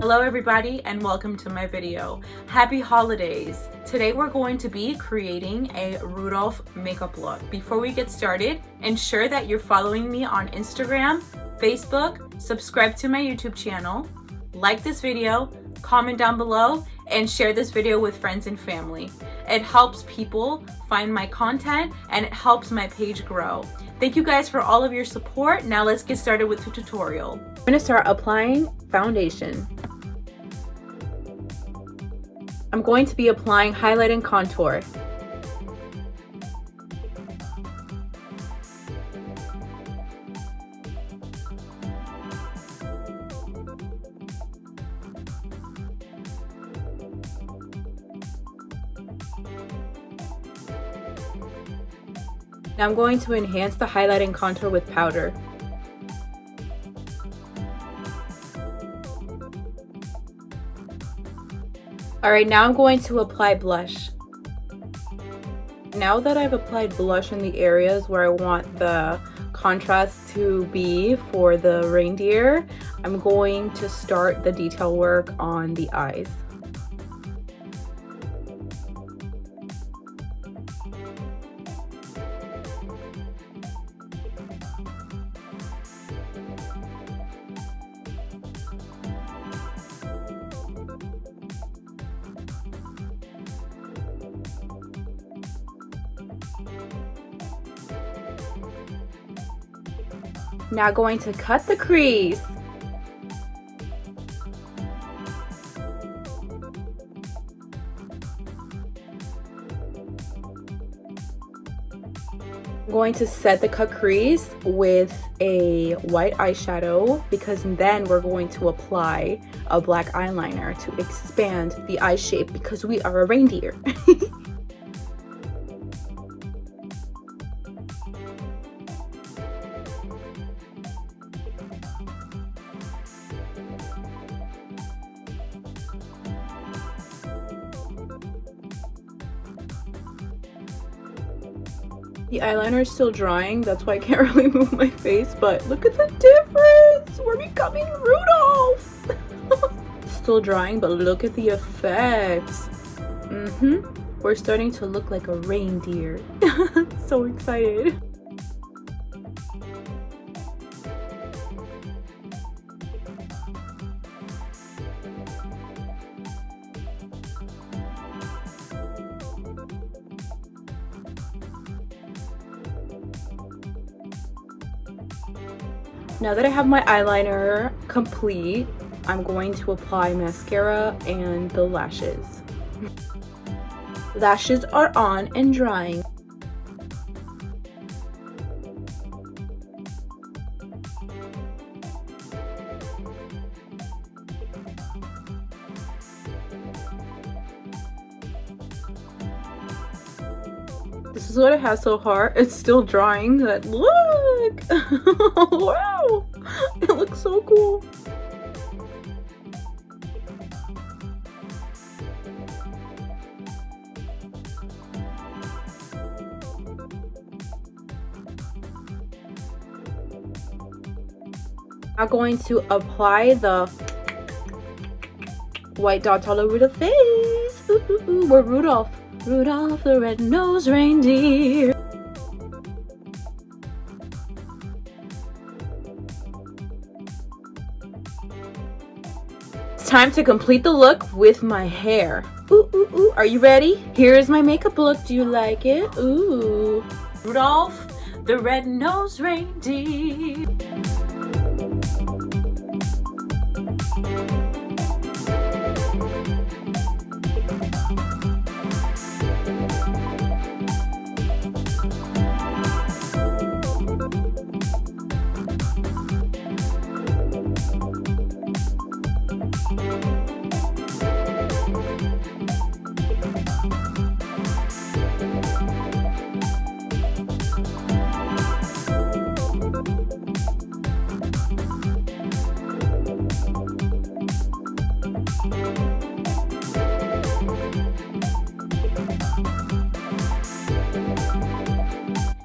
Hello everybody and welcome to my video. Happy holidays! Today we're going to be creating a Rudolph makeup look. Before we get started, ensure that you're following me on Instagram, Facebook, subscribe to my YouTube channel, like this video, comment down below, and share this video with friends and family. It helps people find my content and it helps my page grow. Thank you guys for all of your support. Now let's get started with the tutorial. I'm going to start applying foundation. I'm going to be applying highlight and contour. Now I'm going to enhance the highlight and contour with powder. Alright, now I'm going to apply blush. Now that I've applied blush in the areas where I want the contrast to be for the reindeer, I'm going to start the detail work on the eyes. Now going to cut the crease. I'm going to set the cut crease with a white eyeshadow because then we're going to apply a black eyeliner to expand the eye shape because we are a reindeer. The eyeliner is still drying, that's why I can't really move my face, but look at the difference! We're becoming Rudolph! Still drying, but look at the effect. We're starting to look like a reindeer. So excited. Now that I have my eyeliner complete, I'm going to apply mascara and the lashes. Lashes are on and drying. This is what I have so far. It's still drying, but look! Wow! It looks so cool. I'm going to apply the white dots all over the face. We're Rudolph. Rudolph the red-nosed reindeer. It's time to complete the look with my hair. Ooh. Are you ready? Here's my makeup look. Do you like it? Ooh. Rudolph the red-nosed reindeer.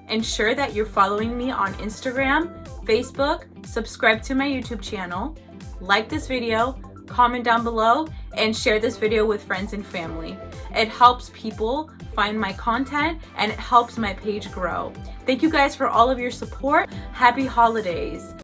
Ensure that you're following me on Instagram, Facebook, subscribe to my YouTube channel, like this video, comment down below, and share this video with friends and family. It helps people find my content and it helps my page grow. Thank you guys for all of your support. Happy holidays.